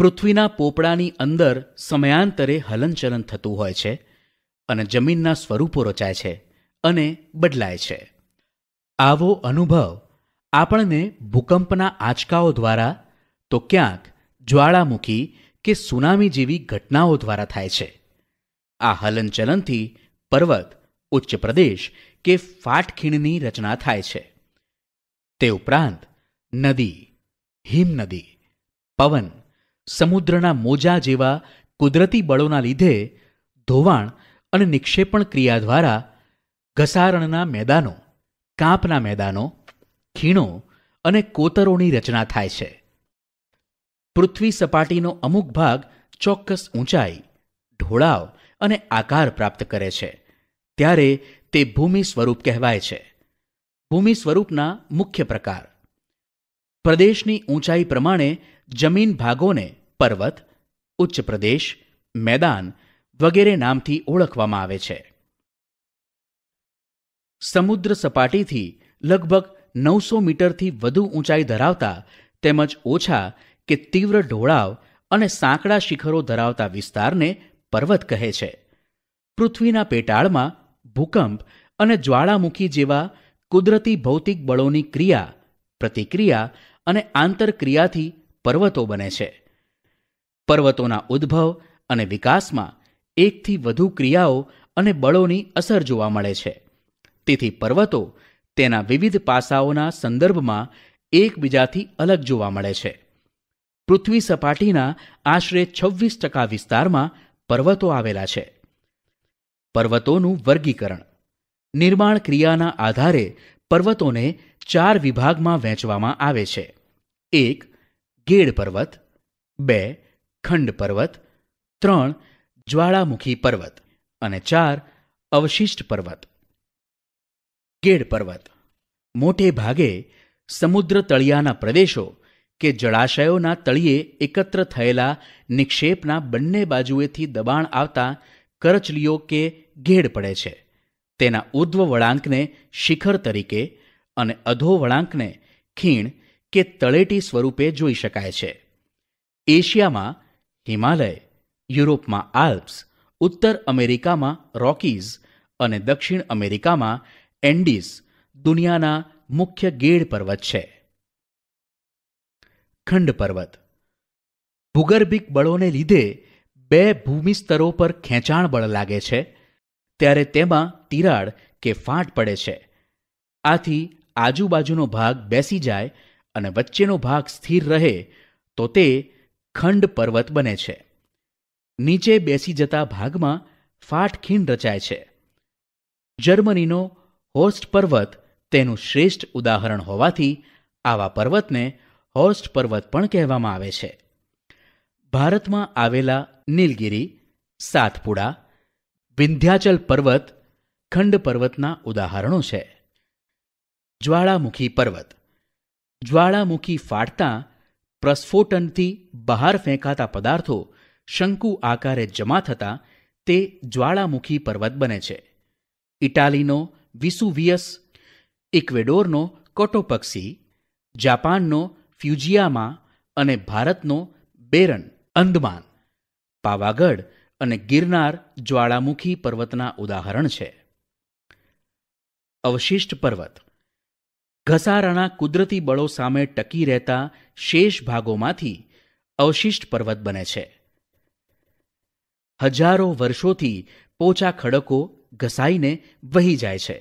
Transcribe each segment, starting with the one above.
પૃથ્વીના પોપડાની અંદર સમયાંતરે હલનચલન થતું હોય છે અને જમીનના સ્વરૂપો રચાય છે અને બદલાય છે. આવો અનુભવ આપણને ભૂકંપના આંચકાઓ દ્વારા તો ક્યાંક જ્વાળામુખી કે સુનામી જેવી ઘટનાઓ દ્વારા થાય છે. આ હલનચલનથી પર્વત, ઉચ્ચ પ્રદેશ કે ફાટખીણની રચના થાય છે. તે ઉપરાંત નદી, હિમનદી, પવન, સમુદ્રના મોજા જેવા કુદરતી બળોના લીધે ધોવાણ અને નિક્ષેપણ ક્રિયા દ્વારા ઘસારણના મેદાનો, કાંપના મેદાનો, ખીણો અને કોતરોની રચના થાય છે. પૃથ્વી સપાટીનો અમુક ભાગ ચોક્કસ ઊંચાઈ, ઢોળાવ અને આકાર પ્રાપ્ત કરે છે ત્યારે તે ભૂમિ સ્વરૂપ કહેવાય છે. ભૂમિ સ્વરૂપના મુખ્ય પ્રકાર: પ્રદેશની ઊંચાઈ પ્રમાણે જમીન ભાગોને પર્વત, ઉચ્ચ પ્રદેશ, મેદાન વગેરે નામથી ઓળખવામાં આવે છે. સમુદ્ર સપાટીથી લગભગ 900 મીટરથી વધુ ઊંચાઈ ધરાવતા તેમજ ઓછા કે તીવ્ર ઢોળાવ અને સાંકડા શિખરો ધરાવતા વિસ્તારને પર્વત કહે છે. પૃથ્વીના પેટાળમાં ભૂકંપ અને જ્વાળામુખી જેવા કુદરતી ભૌતિક બળોની ક્રિયા, પ્રતિક્રિયા અને આંતરક્રિયાથી પર્વતો બને છે. પર્વતોના ઉદ્ભવ અને વિકાસમાં એકથી વધુ ક્રિયાઓ અને બળોની અસર જોવા મળે છે. તેથી પર્વતો તેના વિવિધ પાસાઓના સંદર્ભમાં એકબીજાથી અલગ જોવા મળે છે. પૃથ્વી સપાટીના આશરે 26% વિસ્તારમાં પર્વતો આવેલા છે. પર્વતોનું વર્ગીકરણ: નિર્માણ ક્રિયાના આધારે પર્વતોને 4 વિભાગમાં વહેંચવામાં આવે છે. 1. ગેડ પર્વત, 2. ખંડ પર્વત, 3. જ્વાળામુખી પર્વત અને 4. અવશિષ્ટ પર્વત. ગેડ પર્વત મોટે ભાગે સમુદ્ર તળિયાના પ્રદેશો કે જળાશયોના તળિયે એકત્ર થયેલા નિક્ષેપના બંને બાજુએથી દબાણ આવતા કરચલીઓ કે ગેડ પડે છે. તેના ઉર્ધ્વ વળાંકને શિખર તરીકે અને અધો વળાંકને ખીણ કે તળેટી સ્વરૂપે જોઈ શકાય છે. એશિયામાં હિમાલય, યુરોપમાં આલ્પ્સ, ઉત્તર અમેરિકામાં રોકીઝ અને દક્ષિણ અમેરિકામાં એન્ડીઝ દુનિયાના મુખ્ય ગેડ પર્વત છે. ખંડ પર્વત ભૂગર્ભિક બળોને લીધે 2 ભૂમિ સ્તરો પર ખેંચાણ બળ લાગે છે ત્યારે તેમાં તિરાડ કે ફાટ પડે છે. આથી આજુબાજુનો ભાગ બેસી જાય અને વચ્ચેનો ભાગ સ્થિર રહે તો તે ખંડ પર્વત બને છે. નીચે બેસી જતા ભાગમાં ફાટખીણ રચાય છે. જર્મનીનો હોર્સ્ટ પર્વત તેનું શ્રેષ્ઠ ઉદાહરણ હોવાથી આવા પર્વતને હોર્સ્ટ પર્વત પણ કહેવામાં આવે છે. ભારતમાં આવેલા નીલગિરી, સાતપુડા, વિંધ્યાચલ પર્વત ખંડ પર્વતના ઉદાહરણો છે. જ્વાળામુખી પર્વત જ્વાળામુખી ફાટતા પ્રસ્ફોટનથી બહાર ફેંકાતા પદાર્થો શંકુ આકારે જમા થતાં તે જ્વાળામુખી પર્વત બને છે. ઇટાલીનો વિસુવિયસ, ઇક્વેડોરનો કોટોપક્સી, જાપાનનો ફ્યુજિયામા અને ભારતનો બેરન અંદમાન, પાવાગઢ અને ગિરનાર જ્વાળામુખી પર્વતના ઉદાહરણ છે. અવશિષ્ટ પર્વત ઘસારાના કુદરતી બળો સામે ટકી રહેતા શેષ ભાગોમાંથી અવશિષ્ટ પર્વત બને છે. હજારો વર્ષોથી પોચા ખડકો ઘસાઈને વહી જાય છે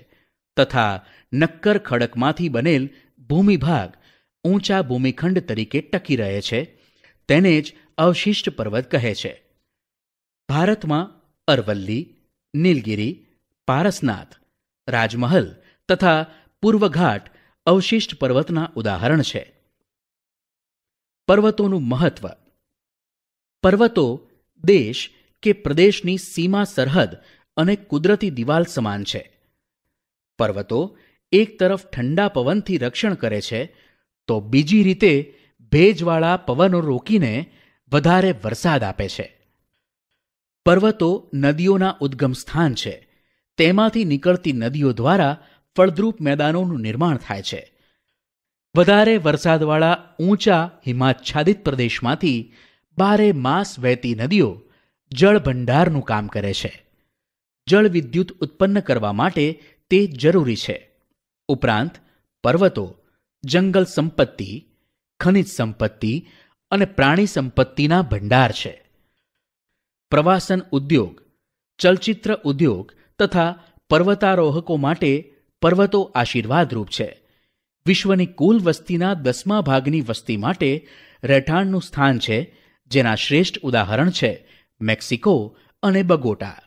તથા નક્કર ખડકમાંથી બનેલ ભૂમિભાગ ઊંચા ભૂમિખંડ તરીકે ટકી રહે છે. તેને જ અવશિષ્ટ પર્વત કહે છે. ભારતમાં અરવલ્લી, નીલગિરી, પારસનાથ, રાજમહલ તથા પૂર્વઘાટ અવશિષ્ટ પર્વતના ઉદાહરણ છે. પર્વતોનું મહત્વ: પર્વતો દેશ કે પ્રદેશની સીમા સરહદ અને કુદરતી દિવાલ સમાન છે. પર્વતો એક તરફ ઠંડા પવનથી રક્ષણ કરે છે તો બીજી રીતે ભેજવાળા પવનો રોકીને વધારે વરસાદ આપે છે. પર્વતો નદીઓના ઉદ્ગમ સ્થાન છે. તેમાંથી નીકળતી નદીઓ દ્વારા ફળદ્રુપ મેદાનોનું નિર્માણ થાય છે. વધારે વરસાદવાળા ઊંચા હિમાચ્છાદિત પ્રદેશમાંથી બારે માસ વહેતી નદીઓ જળ ભંડારનું કામ કરે છે. જળ વિદ્યુત ઉત્પન્ન કરવા માટે તે જરૂરી છે. ઉપરાંત પર્વતો જંગલ સંપત્તિ, ખનિજ સંપત્તિ અને પ્રાણી સંપત્તિના ભંડાર છે. પ્રવાસન ઉદ્યોગ, ચલચિત્ર ઉદ્યોગ તથા પર્વતારોહકો માટે પર્વતો આશીર્વાદરૂપ છે. વિશ્વની કુલ વસ્તીના 10મા ભાગની વસ્તી માટે રહેઠાણનું સ્થાન છે, જેના શ્રેષ્ઠ ઉદાહરણ છે મેક્સિકો અને બગોટા.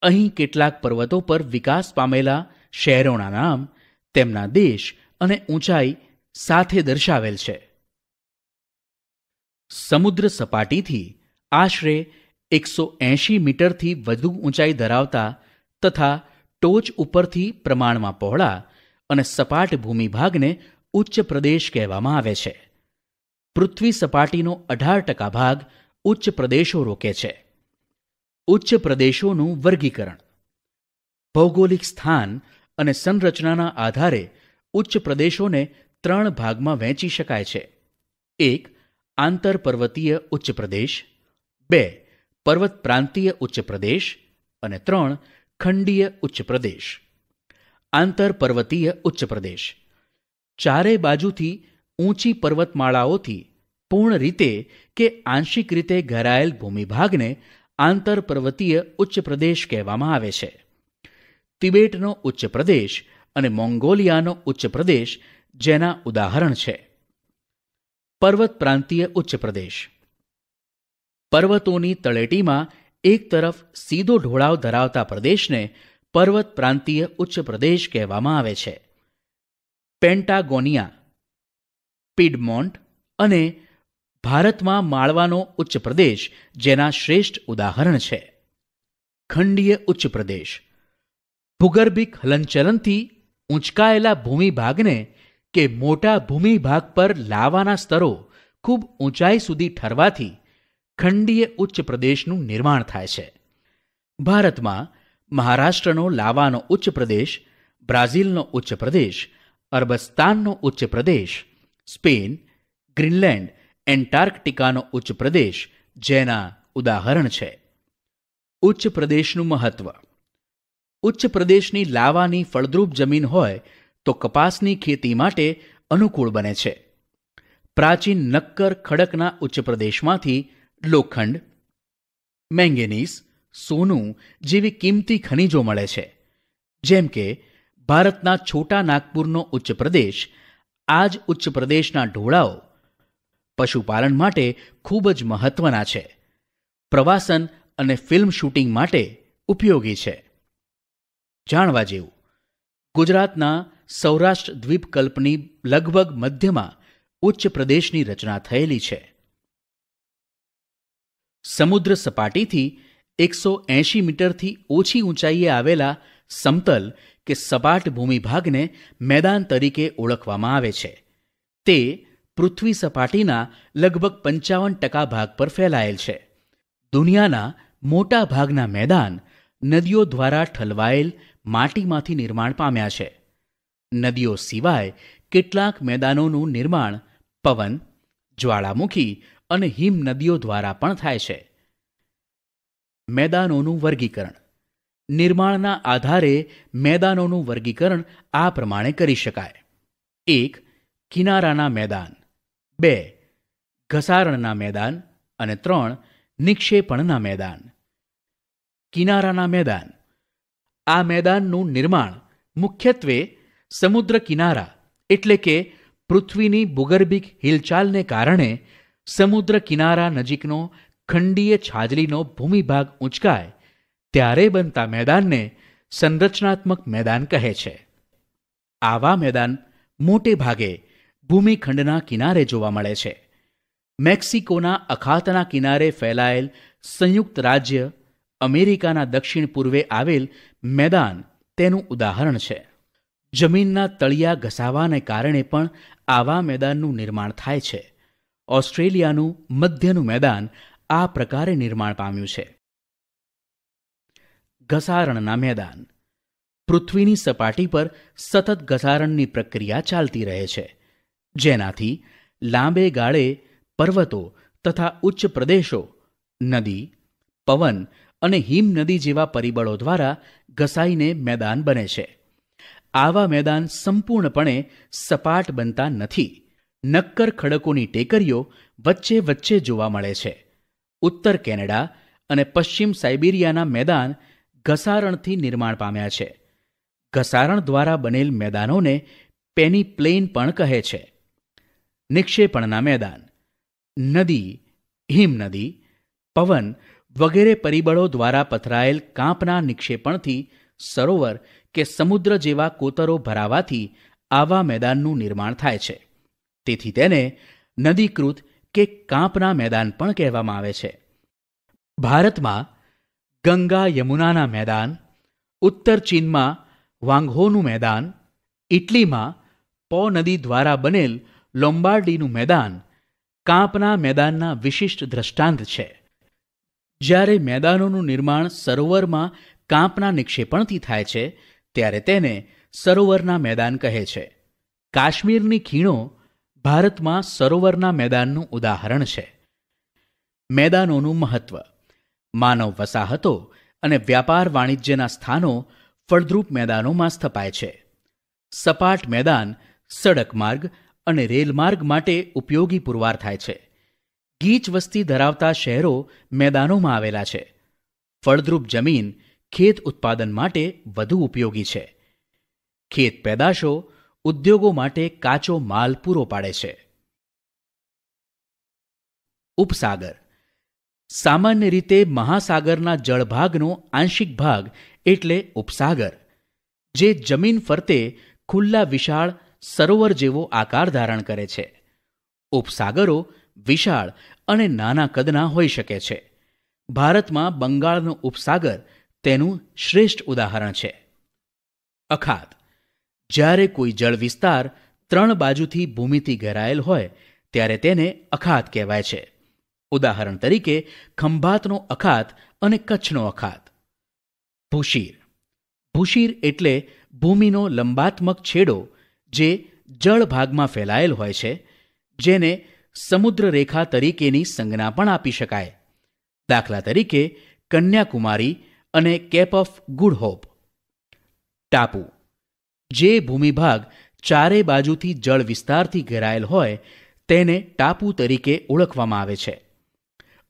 અહીં કેટલાક પર્વતો પર વિકાસ પામેલા શહેરોના નામ તેમના દેશ અને ઊંચાઈ સાથે દર્શાવેલ છે. સમુદ્ર સપાટીથી આશરે 180 મીટરથી વધુ ઊંચાઈ ધરાવતા તથા ટોચ ઉપરથી પ્રમાણમાં પહોળા અને સપાટ ભૂમિભાગને ઉચ્ચ પ્રદેશ કહેવામાં આવે છે. પૃથ્વી સપાટીનો 18% ભાગ ઉચ્ચ પ્રદેશો રોકે છે. ઉચ્ચ પ્રદેશોનું વર્ગીકરણ. ભૌગોલિક સ્થાન અને સંરચનાના આધારે ઉચ્ચ પ્રદેશોને 3 ભાગમાં વહેંચી શકાય છે. 1. આંતર પર્વતીય ઉચ્ચ પ્રદેશ, 2. પર્વત પ્રાંતીય ઉચ્ચ પ્રદેશ અને 3. ખંડીય ઉચ્ચ પ્રદેશ. આંતર પર્વતીય ઉચ્ચ પ્રદેશ ચારે બાજુથી ઊંચી પર્વતમાળાઓથી પૂર્ણ રીતે કે આંશિક રીતે ઘેરાયેલ ભૂમિભાગને આંતર પર્વતીય ઉચ્ચ પ્રદેશ કહેવામાં આવે છે. તિબેટનો ઉચ્ચ પ્રદેશ અને મોંગોલિયાનો ઉચ્ચ પ્રદેશ જેના ઉદાહરણ છે. પર્વત પ્રાંતીય ઉચ્ચ પ્રદેશ પર્વતોની તળેટીમાં એક તરફ સીધો ઢોળાવ ધરાવતા પ્રદેશને પર્વત પ્રાંતીય ઉચ્ચ પ્રદેશ કહેવામાં આવે છે. પેન્ટાગોનિયા, પિડમોન્ટ અને ભારતમાં માળવાનો ઉચ્ચ પ્રદેશ જેના શ્રેષ્ઠ ઉદાહરણ છે. ખંડીય ઉચ્ચ પ્રદેશ ભૂગર્ભિક હલનચલનથી ઊંચકાયેલા ભૂમિભાગને કે મોટા ભૂમિભાગ પર લાવાના સ્તરો ખૂબ ઊંચાઈ સુધી ઠરવાથી ખંડીય ઉચ્ચ પ્રદેશનું નિર્માણ થાય છે. ભારતમાં મહારાષ્ટ્રનો લાવાનો ઉચ્ચ પ્રદેશ, બ્રાઝિલનો ઉચ્ચ પ્રદેશ, અરબસ્તાનનો ઉચ્ચ પ્રદેશ, સ્પેન, ગ્રીનલેન્ડ, એન્ટાર્કટિકાનો ઉચ્ચ પ્રદેશ જેના ઉદાહરણ છે. ઉચ્ચ પ્રદેશનું મહત્વ. ઉચ્ચ પ્રદેશની લાવાની ફળદ્રુપ જમીન હોય તો કપાસની ખેતી માટે અનુકૂળ બને છે. પ્રાચીન નક્કર ખડકના ઉચ્ચ પ્રદેશમાંથી લોખંડ, મેંગેનીઝ, સોનું જેવી કિંમતી ખનિજો મળે છે. જેમ કે ભારતના છોટા નાગપુરનો ઉચ્ચ પ્રદેશ, આ જ ઉચ્ચ પ્રદેશના ઢોળાવો પશુપાલન માટે ખૂબ જ મહત્વના છે. પ્રવાસન અને ફિલ્મ શૂટિંગ માટે ઉપયોગી છે. જાણવા જેવું. ગુજરાતના સૌરાષ્ટ્ર દ્વીપકલ્પની લગભગ મધ્યમાં ઉચ્ચ પ્રદેશની રચના થયેલી છે. સમુદ્ર સપાટીથી 180 મીટરથી ઓછી ઊંચાઈએ આવેલા સમતલ કે સપાટ ભૂમિભાગને મેદાન તરીકે ઓળખવામાં આવે છે. તે પૃથ્વી સપાટીના લગભગ 55% ભાગ પર ફેલાયેલ છે. દુનિયાના મોટા ભાગના મેદાન નદીઓ દ્વારા ઠલવાયેલ માટીમાંથી નિર્માણ પામ્યા છે. નદીઓ સિવાય કેટલાક મેદાનોનું નિર્માણ પવન, જ્વાળામુખી અને હિમ નદીઓ દ્વારા પણ થાય છે. મેદાનોનું વર્ગીકરણ. નિર્માણના આધારે મેદાનોનું વર્ગીકરણ આ પ્રમાણે કરી શકાય. 1. કિનારાના મેદાન, 2. ઘસારણના મેદાન અને 3. નિક્ષેપણના મેદાન. કિનારાના મેદાન. આ મેદાનનું નિર્માણ મુખ્યત્વે સમુદ્ર કિનારા એટલે કે પૃથ્વીની ભૂગર્ભિક હિલચાલને કારણે સમુદ્ર કિનારા નજીકનો ખંડીય છાજલીનો ભૂમિભાગ ઊંચકાય ત્યારે બનતા મેદાનને સંરચનાત્મક મેદાન કહે છે. આવા મેદાન મોટે ભાગે ભૂમિખંડના કિનારે જોવા મળે છે. મેક્સિકોના અખાતના કિનારે ફેલાયેલ સંયુક્ત રાજ્ય અમેરિકાના દક્ષિણ પૂર્વે આવેલ મેદાન તેનું ઉદાહરણ છે. જમીનના તળિયા ઘસાવાને કારણે પણ આવા મેદાનનું નિર્માણ થાય છે. ઓસ્ટ્રેલિયાનું મધ્યનું મેદાન આ પ્રકારે નિર્માણ પામ્યું છે. ઘસારણના મેદાન. પૃથ્વીની સપાટી પર સતત ઘસારણની પ્રક્રિયા ચાલતી રહે છે, જેનાથી લાંબે ગાળે પર્વતો તથા ઉચ્ચ પ્રદેશો નદી, પવન અને હિમનદી જેવા પરિબળો દ્વારા ઘસાઈને મેદાન બને છે. આવા મેદાન સંપૂર્ણપણે સપાટ બનતા નથી. નક્કર ખડકોની ટેકરીઓ વચ્ચે વચ્ચે જોવા મળે છે. ઉત્તર કેનેડા અને પશ્ચિમ સાઇબિરિયાના મેદાન ઘસારણથી નિર્માણ પામ્યા છે. ઘસારણ દ્વારા બનેલ મેદાનોને પેની પ્લેન પણ કહે છે. નિક્ષેપણના મેદાન નદી, હિમનદી, પવન વગેરે પરિબળો દ્વારા પથરાયેલ કાંપના નિક્ષેપણથી સરોવર કે સમુદ્ર જેવા કોતરો ભરાવાથી આવા મેદાનનું નિર્માણ થાય છે. તેથી તેને નદીકૃત કે કાંપના મેદાન પણ કહેવામાં આવે છે. ભારતમાં ગંગા યમુનાના મેદાન, ઉત્તર ચીનમાં વાંગહોનું મેદાન, ઇટલીમાં પો નદી દ્વારા બનેલ લોમ્બાર્ડીનું મેદાન કાંપના મેદાનના વિશિષ્ટ દ્રષ્ટાંત છે. જ્યારે મેદાનોનું નિર્માણ સરોવરમાં કાંપના નિક્ષેપણથી થાય છે ત્યારે તેને સરોવરના મેદાન કહે છે. કાશ્મીરની ખીણો ભારતમાં સરોવરના મેદાનનું ઉદાહરણ છે. મેદાનોનું મહત્વ માનવ વસાહતો અને વ્યાપાર વાણિજ્યના સ્થાનો ફળદ્રુપ મેદાનોમાં સ્થપાય છે. સપાટ મેદાન સડક માર્ગ અને રેલમાર્ગ માટે ઉપયોગી પુરવાર થાય છે. ગીચ વસ્તી ધરાવતા શહેરો મેદાનોમાં આવેલા છે. ફળદ્રુપ જમીન ખેત ઉત્પાદન માટે વધુ ઉપયોગી છે. ખેત પેદાશો ઉદ્યોગો માટે કાચો માલ પૂરો પાડે છે. ઉપસાગર સામાન્ય રીતે મહાસાગરના જળભાગનો આંશિક ભાગ એટલે ઉપસાગર, જે જમીન ફરતે ખુલ્લા વિશાળ સરોવર જેવો આકાર ધારણ કરે છે. ઉપસાગરો વિશાળ અને નાના કદના હોઈ શકે છે. ભારતમાં બંગાળનો ઉપસાગર તેનું શ્રેષ્ઠ ઉદાહરણ છે. અખાત જ્યારે કોઈ જળ વિસ્તાર 3 બાજુથી ભૂમિથી ઘેરાયેલ હોય ત્યારે તેને અખાત કહેવાય છે. ઉદાહરણ તરીકે ખંભાતનો અખાત અને કચ્છનો અખાત. ભૂશીર ભૂશીર એટલે ભૂમિનો લંબાત્મક છેડો જે જળ ભાગમાં ફેલાયેલ હોય છે, જેને સમુદ્ર રેખા તરીકેની સંજ્ઞા પણ આપી શકાય. દાખલા તરીકે કન્યાકુમારી અને કેપ ઓફ ગુડ હોપ. ટાપુ જે ભૂમિભાગ ચારે બાજુથી જળ વિસ્તારથી ઘેરાયેલ હોય તેને ટાપુ તરીકે ઓળખવામાં આવે છે.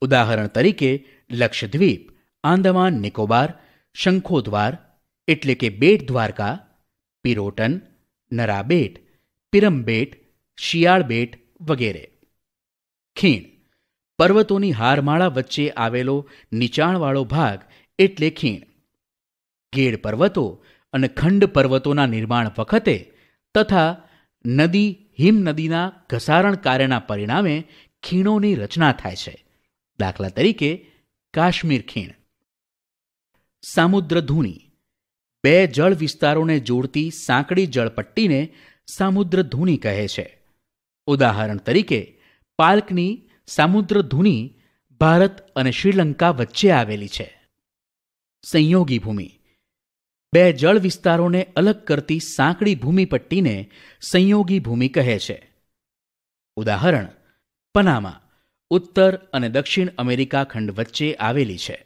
ઉદાહરણ તરીકે લક્ષદ્વીપ, આંદામાન નિકોબાર, શંખોદ્વાર એટલે કે બેટ દ્વારકા, પિરોટન, નરાબેટ, પિરમબેટ, શિયાળ બેટ વગેરે. ખીણ પર્વતોની હારમાળા વચ્ચે આવેલો નીચાણવાળો ભાગ એટલે ખીણ. ગેડ પર્વતો અને ખંડ પર્વતોના નિર્માણ વખતે તથા નદી હિમનદીના ઘસારણ કાર્યના પરિણામે ખીણોની રચના થાય છે. દાખલા તરીકે કાશ્મીર ખીણ. સામુદ્રધુની 2 જળ વિસ્તારોને જોડતી સાંકડી જળપટ્ટીને સામુદ્રધુની કહે છે. ઉદાહરણ તરીકે પાલ્કની સામુદ્રધુની ભારત અને શ્રીલંકા વચ્ચે આવેલી છે. સંયોગી ભૂમિ 2 જળ વિસ્તારોને અલગ કરતી સાંકડી ભૂમિપટ્ટીને સંયોગી ભૂમિ કહે છે. ઉદાહરણ પનામા ઉત્તર અને દક્ષિણ અમેરિકા ખંડ વચ્ચે આવેલી છે.